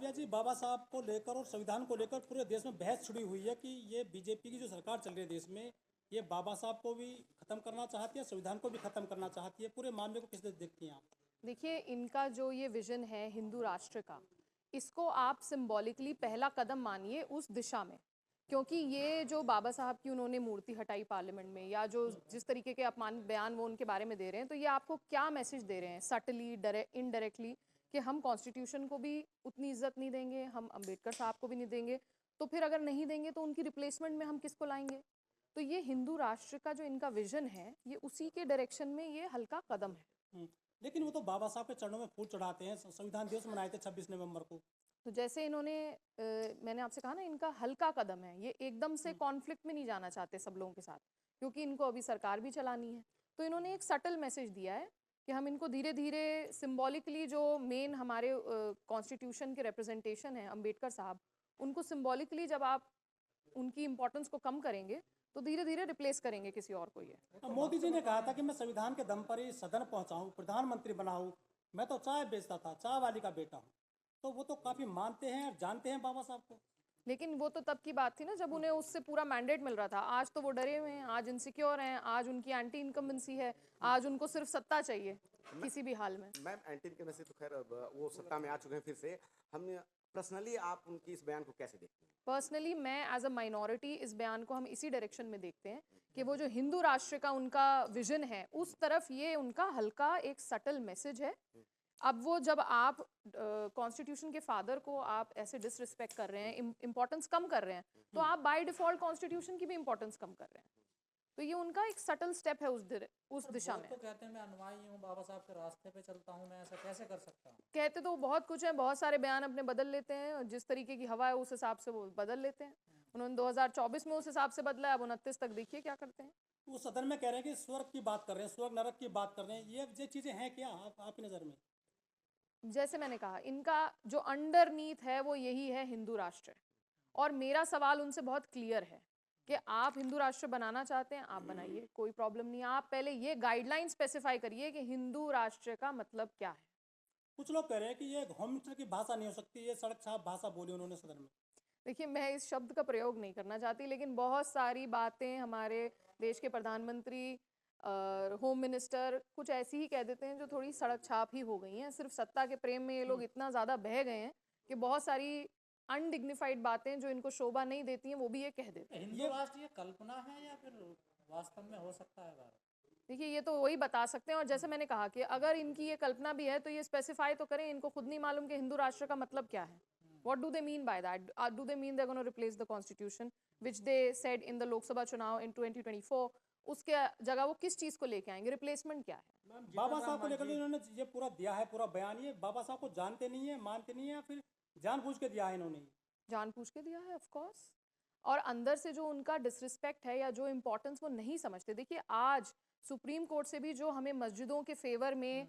काव्या जी, बाबा साहब को लेकर और संविधान को लेकर पूरे देश में बहस छिड़ी हुई है कि ये बीजेपी की जो सरकार चल रही है देश में, ये बाबा साहब को भी खत्म करना चाहती है, संविधान को भी खत्म करना चाहती है। पूरे मामले को किस तरह देखती हैं आप? देखिए, इनका जो ये विजन है हिंदू राष्ट्र का, इसको आप सिंबॉलिकली पहला कदम मानिए उस दिशा में। क्योंकि ये जो बाबा साहब की उन्होंने मूर्ति हटाई पार्लियामेंट में, या जो जिस तरीके के अपमान बयान वो उनके बारे में दे रहे हैं, तो ये आपको क्या मैसेज दे रहे हैं सटली इनडायरेक्टली, कि हम कॉन्स्टिट्यूशन को भी उतनी इज्जत नहीं देंगे, हम अंबेडकर साहब को भी नहीं देंगे। तो फिर अगर नहीं देंगे तो उनकी रिप्लेसमेंट में हम किसको लाएंगे? तो ये हिंदू राष्ट्र का जो इनका विजन है, ये उसी के डायरेक्शन में ये हल्का कदम है। हम्म, लेकिन वो तो बाबा साहब के चरणों में फूल चढ़ाते हैं। संविधान दिवस मनाए थे 26 नवंबर को। तो जैसे इन्होंने मैंने आपसे कहा ना, इनका हल्का कदम है, ये एकदम से कॉन्फ्लिक्ट में नहीं जाना चाहते सब लोगों के साथ, क्योंकि इनको अभी सरकार भी चलानी है। तो इन्होंने एक सटल मैसेज दिया है कि हम इनको धीरे धीरे सिंबॉलिकली, जो मेन हमारे कॉन्स्टिट्यूशन के रिप्रेजेंटेशन है अंबेडकर साहब, उनको सिंबॉलिकली जब आप उनकी इम्पोर्टेंस को कम करेंगे तो धीरे धीरे रिप्लेस करेंगे किसी और को। ये मोदी जी ने कहा था कि मैं संविधान के दम पर ही सदन पहुंचाऊं, प्रधानमंत्री बनाऊं। मैं तो चाय बेचता था, चाय वाली का बेटा हूं। तो वो तो काफी मानते हैं और जानते हैं बाबा साहब को। लेकिन वो तो तब की बात थी ना, जब उन्हें उससे पूरा मैंडेट मिल रहा था। आज तो वो डरे हुए हैं, आज इनसिक्योर हैं, आज उनकी एंटी इनकम्बेंसी है, आज उनको सिर्फ सत्ता चाहिए किसी भी हाल में। मैम, एंटी इनकम्बेंसी तो खैर अब वो सत्ता में आ चुके हैं फिर से। हम पर्सनली आप उनकी इस बयान को कैसे देखते हैं? पर्सनली मैं एज अ माइनॉरिटी इस बयान को हम इसी डायरेक्शन में देखते हैं कि वो जो हिंदू राष्ट्र का उनका विजन है, उस तरफ ये उनका हल्का एक सटल मैसेज है। अब वो जब आप कॉन्स्टिट्यूशन के फादर को आप ऐसे डिसरिस्पेक्ट कर रहे हैं, इम्पोर्टेंस कम कर रहे हैं, तो आप बाय डिफॉल्ट कॉन्स्टिट्यूशन की भी इम्पोर्टेंस कम कर रहे हैं। तो ये उनका एक सटल स्टेप है उस दिशा में। तो कहते हैं मैं अनुयायी हूँ, बाबा साहब के रास्ते पे चलता हूँ, मैं ऐसा कैसे कर सकता हूँ? कहते तो बहुत कुछ है, बहुत सारे बयान अपने बदल लेते हैं, और जिस तरीके की हवा है उस हिसाब से वो बदल लेते हैं। उन्होंने 2024 में उस हिसाब से बदला है, अब 29 तक देखिए क्या करते हैं। वो सदन में कह रहे हैं कि स्वर्ग की बात कर रहे हैं, स्वर्ग नरक की बात कर रहे हैं। ये चीजें हैं क्या आपकी नजर में? जैसे मैंने कहा, इनका जो अंडरनीथ है वो यही है, हिंदू राष्ट्र। और मेरा सवाल उनसे बहुत क्लियर है कि आप हिंदू राष्ट्र बनाना चाहते हैं, आप बनाइए, कोई प्रॉब्लम नहीं है। आप पहले ये गाइडलाइन स्पेसिफाई करिए कि हिंदू राष्ट्र का मतलब क्या है। कुछ लोग कह रहे हैं कि ये होम मिनिस्टर की भाषा नहीं हो सकती, ये सड़क छाप भाषा बोली उन्होंने सदन में। देखिए, मैं इस शब्द का प्रयोग नहीं करना चाहती, लेकिन बहुत सारी बातें हमारे देश के प्रधानमंत्री, होम मिनिस्टर कुछ ऐसी ही कह देते हैं जो थोड़ी सड़क छाप ही हो गई हैं। सिर्फ सत्ता के प्रेम में ये लोग इतना ज़्यादा बह गए हैं कि बहुत सारी अनडिग्निफाइड बातें जो इनको शोभा नहीं देती हैं वो भी ये कह देते हैं। हिंदू राष्ट्र ये कल्पना है या फिर वास्तव में हो सकता है भारत? देखिए, ये तो वही बता सकते हैं। और जैसे मैंने कहा कि अगर इनकी ये कल्पना भी है तो ये स्पेसिफाई तो करें। इनको खुद नहीं मालूम कि हिंदू राष्ट्र का मतलब क्या है। What do they mean by that? Do they mean they're going to replace the constitution, which they said in the लोक सभा चुनाव in 2024? उसके जगह वो किस चीज को लेके आएंगे? रिप्लेसमेंट क्या है? बाबा साहब को लेकर इन्होंने ये पूरा दिया है, पूरा बयान। ये बाबा साहब को जानते नहीं है, मानते नहीं है, या फिर जानबूझ के दिया है इन्होंने? जानबूझ के दिया है, ऑफ कोर्स। और अंदर से जो उनका डिसरिस्पेक्ट है या जो इम्पोर्टेंस वो नहीं समझते। देखिए, आज सुप्रीम कोर्ट से भी जो हमें मस्जिदों के फेवर में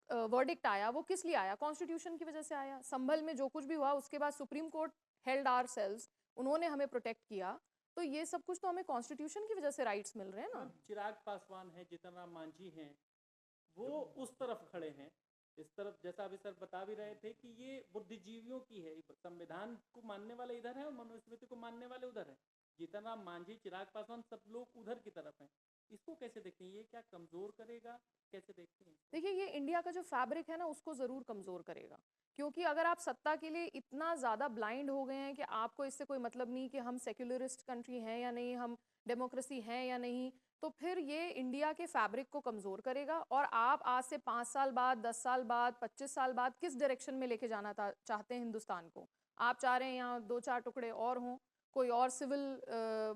वर्डिक्ट आया, वो किस लिए आया? कॉन्स्टिट्यूशन की वजह से आया। संभल में जो कुछ भी हुआ उसके बाद supreme court held our cells, उन्होंने हमें प्रोटेक्ट किया। तो ये सब कुछ तो हमें कॉन्स्टिट्यूशन की वजह से राइट्स मिल रहे हैं ना। चिराग पासवान है, जीतन राम मांझी हैं, वो उस तरफ खड़े हैं। इस तरफ जैसा अभी सर बता भी रहे थे कि ये बुद्धिजीवियों की है, संविधान को मानने वाले इधर हैं और मनुस्मृति को मानने वाले उधर हैं। जीतन राम मांझी, चिराग पासवान, सब लोग उधर की तरफ हैं। इसको कैसे देखते हैं? ये क्या कमजोर करेगा? कैसे देखते हैं? देखिए, ये इंडिया का जो फैब्रिक है ना, उसको ज़रूर कमज़ोर करेगा। क्योंकि अगर आप सत्ता के लिए इतना ज़्यादा ब्लाइंड हो गए हैं कि आपको इससे कोई मतलब नहीं कि हम सेक्युलरिस्ट कंट्री हैं या नहीं, हम डेमोक्रेसी हैं या नहीं, तो फिर ये इंडिया के फैब्रिक को कमज़ोर करेगा। और आप आज से 5 साल बाद, 10 साल बाद, 25 साल बाद किस डायरेक्शन में लेके जाना चाहते हैं हिंदुस्तान को? आप चाह रहे हैं यहाँ 2-4 टुकड़े और हों, कोई और सिविल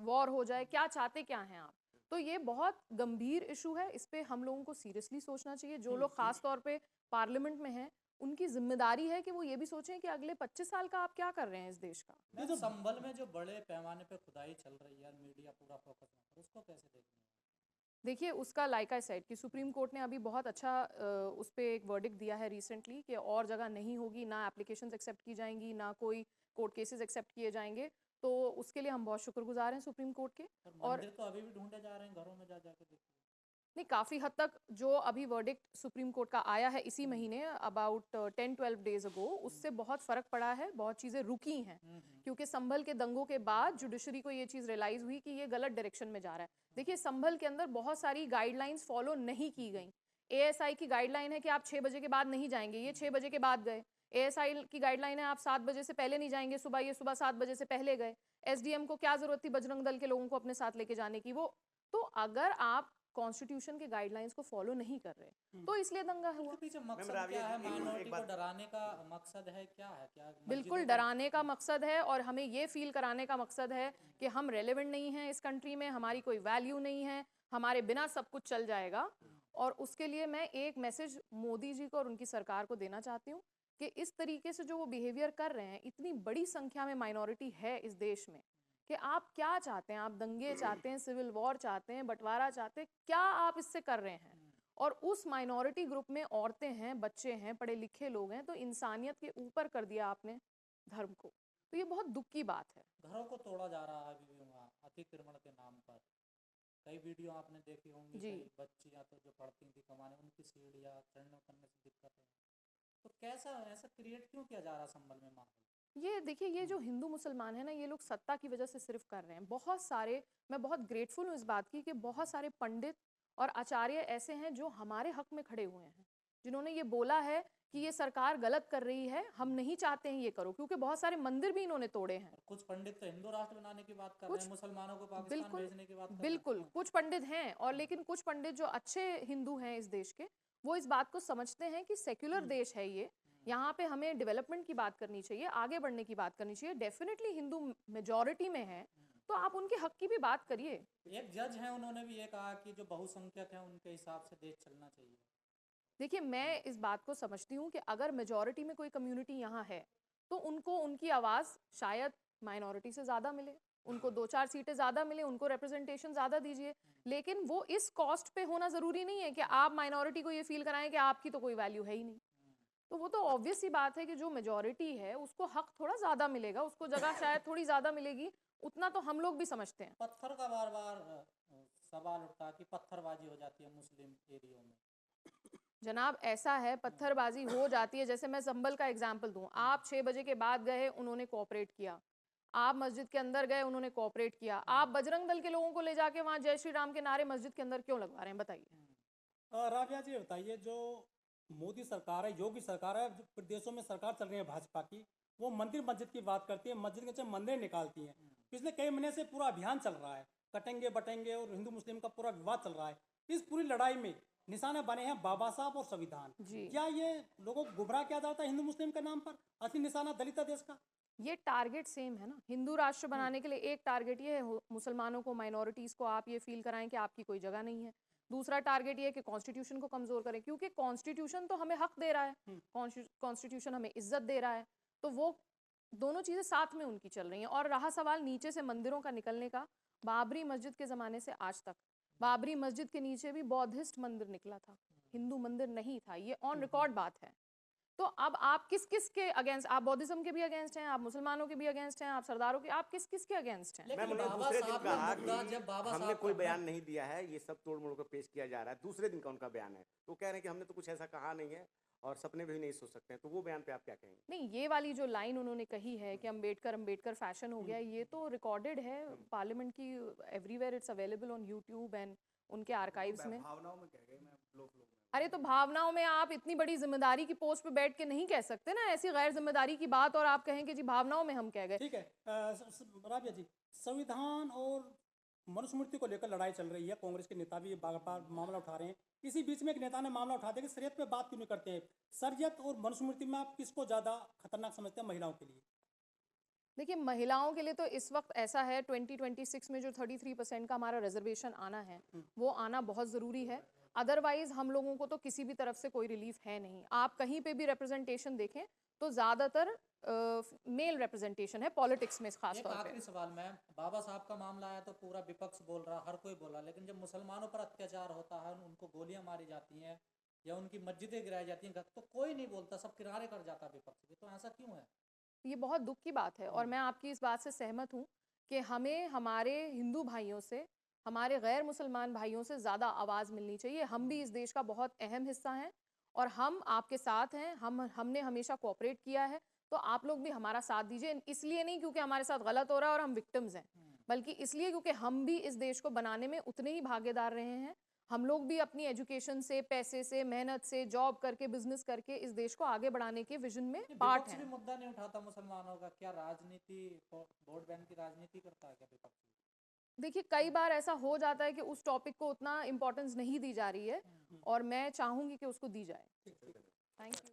वॉर हो जाए, क्या चाहते क्या हैं आप? तो ये बहुत गंभीर इशू है, इस पे हम लोगों को सीरियसली सोचना चाहिए। जो लोग खास तौर पे पार्लियामेंट में हैं, उनकी जिम्मेदारी है कि वो ये भी सोचें कि अगले 25 साल का आप क्या कर रहे हैं इस देश का। मैं संभल में जो बड़े पैमाने पे खुदाई चल रही है, मीडिया पूरा फोकस में, उसको कैसे देखते हैं? देखिए, उसका लाइक आई सेड कि सुप्रीम कोर्ट ने अभी बहुत अच्छा उस पर एक वर्डिक्ट दिया है रिसेंटली कि और जगह नहीं होगी, ना एप्लीकेशंस एक्सेप्ट की जाएंगी, ना कोई कोर्ट केसेस एक्सेप्ट किए जाएंगे। तो उसके लिए हम बहुत शुक्रगुजार हैं सुप्रीम कोर्ट के। और मंदिर तो अभी भी ढूंढे जा रहे हैं, घरों में जा जाके देखिए। नहीं, काफ़ी हद तक जो अभी वर्डिक्ट सुप्रीम कोर्ट का आया है इसी महीने अबाउट 10-12 डेज अगो, उससे बहुत फ़र्क पड़ा है, बहुत चीज़ें रुकी हैं, क्योंकि संभल के दंगों के बाद जुडिशरी को ये चीज़ रियलाइज़ हुई कि ये गलत डायरेक्शन में जा रहा है। देखिए, संभल के अंदर बहुत सारी गाइडलाइंस फॉलो नहीं की गई। एएसआई की गाइडलाइन है कि आप 6 बजे के बाद नहीं जाएंगे, ये 6 बजे के बाद गए। एएसआई की गाइडलाइन है आप 7 बजे से पहले नहीं जाएंगे सुबह, ये सुबह 7 बजे से पहले गए। एसडीएम को क्या ज़रूरत थी बजरंग दल के लोगों को अपने साथ लेके जाने की? वो तो अगर आप कॉन्स्टिट्यूशन के गाइडलाइंस को फॉलो नहीं कर रहे तो इसलिए दंगा हुआ। इसके पीछे मकसद राबिया क्या है? जी, एक माइनॉरिटी को बात- डराने का मकसद है, क्या है? क्या बिल्कुल मस्जिदों को- डराने का मकसद है और हमें ये फील कराने का मकसद है कि हम रेलेवेंट नहीं हैं इस कंट्री में, हमारी कोई वैल्यू नहीं है, हमारे बिना सब कुछ चल जाएगा। और उसके लिए मैं एक मैसेज मोदी जी को और उनकी सरकार को देना चाहती हूँ कि इस तरीके से जो वो बिहेवियर कर रहे हैं, इतनी बड़ी संख्या में माइनॉरिटी है इस देश में, कि आप क्या चाहते हैं? आप दंगे चाहते हैं, सिविल वॉर चाहते हैं, बंटवारा चाहते हैं, क्या आप इससे कर रहे हैं? और उस माइनॉरिटी ग्रुप में औरतें हैं, बच्चे हैं, पढ़े लिखे लोग हैं, तो इंसानियत के ऊपर कर दिया आपने धर्म को। तो ये बहुत दुख की बात है। घरों को तोड़ा जा रहा है अभी भी वहाँ अतिक्रमण के नाम पर। कई वीडियो आपने देखी होंगी, जी। कई बच्चियाँ तो जो पढ़ती थी कमाने, उनकी सीढ़ियाँ चढ़ने उतरने से दिक्कत है। तो कैसा ऐसा क्रिएट क्यों किया जा रहा है संभल में माहौल? ये देखिए, ये जो हिंदू मुसलमान है ना, ये लोग सत्ता की वजह से सिर्फ कर रहे हैं। बहुत सारे, मैं बहुत ग्रेटफुल हूँ इस बात की कि बहुत सारे पंडित और आचार्य ऐसे हैं जो हमारे हक में खड़े हुए हैं, जिन्होंने ये बोला है कि ये सरकार गलत कर रही है, हम नहीं चाहते हैं ये करो, क्योंकि बहुत सारे मंदिर भी इन्होंने तोड़े हैं। और कुछ पंडित तो हिंदू राष्ट्र बनाने की बात कर रहे कुछ हैं, मुसलमानों को पाकिस्तान बिल्कुल भेजने की बात कर रहे हैं। बिल्कुल कुछ पंडित हैं, और लेकिन कुछ पंडित जो अच्छे हिंदू हैं इस देश के, वो इस बात को समझते हैं कि सेक्युलर देश है ये, यहाँ पे हमें डेवलपमेंट की बात करनी चाहिए, आगे बढ़ने की बात करनी चाहिए। डेफिनेटली हिंदू मेजॉरिटी में है, तो आप उनके हक की भी बात करिए। एक जज हैं, उन्होंने भी ये कहा कि जो बहुसंख्यक हैं उनके हिसाब से देश चलना चाहिए। देखिए, मैं इस बात को समझती हूँ कि अगर मेजॉरिटी में कोई कम्युनिटी यहाँ है, तो उनको उनकी आवाज़ शायद माइनॉरिटी से ज़्यादा मिले, उनको 2-4 सीटें ज़्यादा मिले, उनको रिप्रेजेंटेशन ज़्यादा दीजिए। लेकिन वो इस कॉस्ट पे होना ज़रूरी नहीं है कि आप माइनॉरिटी को ये फील कराएं कि आपकी तो कोई वैल्यू है ही नहीं। तो वो तो ऑब्वियस सी बात है कि जो मेजॉरिटी है उसको हक थोड़ा ज़्यादा मिलेगा, उसको जगह शायद थोड़ी ज़्यादा मिलेगी, उतना तो हम लोग भी समझते हैं। पत्थर का बार बार सवाल उठता कि पत्थरबाजी हो जाती है मुस्लिम एरियो में। जनाब, ऐसा है, पत्थरबाजी हो जाती है। जैसे मैं संभल का एग्जाम्पल दूं, आप 6 बजे के बाद गए, उन्होंने कोऑपरेट किया। आप मस्जिद के अंदर गए, उन्होंने कोऑपरेट किया। आप बजरंग दल के लोगों को ले जाके वहां जय श्री राम के नारे मस्जिद के अंदर क्यों लगवा रहे हैं, बताइए। राबिया जी, ये बताइए, जो मोदी सरकार है, योगी सरकार है, जो प्रदेशों में सरकार चल रही है भाजपा की, वो मंदिर मस्जिद की बात करती है, मस्जिद के नीचे मंदिर निकालती है। पिछले कई महीने से पूरा अभियान चल रहा है, कटेंगे बटेंगे और हिंदू मुस्लिम का पूरा विवाद चल रहा है। इस पूरी लड़ाई में निशाने बने हैं बाबा साहब और संविधान। जी। क्या ये लोगों को गुमराह किया जाता है हिंदू मुस्लिम के नाम पर? असली निशाना दलित है देश का। ये टारगेट सेम है ना, हिंदू राष्ट्र बनाने के लिए एक टारगेट ये है, मुसलमानों को, माइनॉरिटीज को आप ये फील कराएं कि आपकी कोई जगह नहीं है। दूसरा टारगेट ये है कि कॉन्स्टिट्यूशन को कमजोर करें, क्योंकि कॉन्स्टिट्यूशन तो हमें हक दे रहा है, कॉन्स्टिट्यूशन हमें इज्जत दे रहा है, तो वो दोनों चीजें साथ में उनकी चल रही हैं। और रहा सवाल नीचे से मंदिरों का निकलने का, बाबरी मस्जिद के जमाने से आज तक बाबरी मस्जिद के नीचे भी बौद्धिस्ट मंदिर निकला था, हिंदू मंदिर नहीं था, ये ऑन रिकॉर्ड बात है। तो अब आप किस किस के अगेंस्ट, आप बौद्धिज्म के भी अगेंस्ट हैं, आप मुसलमानों के भी अगेंस्ट हैं, आप सरदारों के, आप किस किस के अगेंस्ट हैं? मैम, लेकिन उन्होंने बाबा दूसरे दिन साहब का कहा मुद्दा, कि जब बाबा हमने साहब कोई का- बयान नहीं दिया है, ये सब तोड़ मोड़ कर पेश किया जा रहा है। दूसरे दिन का उनका बयान है, तो कह रहे हैं कि हमने तो कुछ ऐसा कहा नहीं है और सपने भी नहीं सोच सकते हैं। तो वो बयान पे आप क्या कहेंगे? नहीं, ये वाली जो लाइन उन्होंने कही है कि अम्बेडकर फैशन हो गया, ये तो रिकॉर्डेड है पार्लियामेंट की, everywhere it's available on YouTube and उनके आर्काइव्स में। भावनाओं में कह गए, मैं लोग अरे तो भावनाओं में आप इतनी बड़ी जिम्मेदारी की पोस्ट पे बैठ के नहीं कह सकते ना ऐसी गैर जिम्मेदारी की बात, और आप कहें कि जी भावनाओं में हम कह गए। ठीक है। राबिया जी, संविधान और मनुस्मृति को लेकर लड़ाई चल रही है, कांग्रेस के नेता भी बार बार मामला उठा रहे हैं। इसी बीच में एक नेता ने मामला उठा दिया कि शरीयत पे बात क्यों नहीं करते हैं। शरीयत और मनुस्मृति में आप किसको ज़्यादा खतरनाक समझते हैं महिलाओं के लिए? देखिए, महिलाओं के लिए तो इस वक्त ऐसा है, 2026 में जो 33% का हमारा रिजर्वेशन आना है, वो आना बहुत ज़रूरी है। अदरवाइज हम लोगों को तो किसी भी तरफ से कोई रिलीफ है नहीं। आप कहीं पे भी रिप्रेजेंटेशन देखें तो ज़्यादातर मेल रिप्रेजेंटेशन है, पॉलिटिक्स में खास एक तौर पे। आखिरी सवाल में, बाबा साहब का मामला आया तो पूरा विपक्ष बोल रहा, हर कोई बोला, लेकिन जब मुसलमानों पर अत्याचार होता है, उनको गोलियां मारी जाती हैं या उनकी मस्जिदें गिराई जाती हैं, तो कोई नहीं बोलता, सब किनारे कर जाता विपक्ष भी। तो ऐसा क्यों है? ये बहुत दुख की बात है, और मैं आपकी इस बात से सहमत हूँ कि हमें हमारे हिंदू भाइयों से, हमारे गैर मुसलमान भाइयों से ज़्यादा आवाज़ मिलनी चाहिए। हम भी इस देश का बहुत अहम हिस्सा हैं और हम आपके साथ हैं। हमने हमेशा कोऑपरेट किया है, तो आप लोग भी हमारा साथ दीजिए। इसलिए नहीं क्योंकि हमारे साथ गलत हो रहा है और हम विक्टिम्स हैं, बल्कि इसलिए क्योंकि हम भी इस देश को बनाने में उतने ही भागीदार रहे हैं। हम लोग भी अपनी एजुकेशन से, पैसे से, मेहनत से, जॉब करके, बिजनेस करके इस देश को आगे बढ़ाने के विजन में पार्ट विपक्ष भी हैं। मुद्दा नहीं उठाता मुसलमानों का, क्या राजनीति, वोट बैंक की राजनीति करता है क्या विपक्ष? देखिए, कई बार ऐसा हो जाता है कि उस टॉपिक को उतना इम्पोर्टेंस नहीं दी जा रही है और मैं चाहूँगी कि उसको दी जाए। Thank you.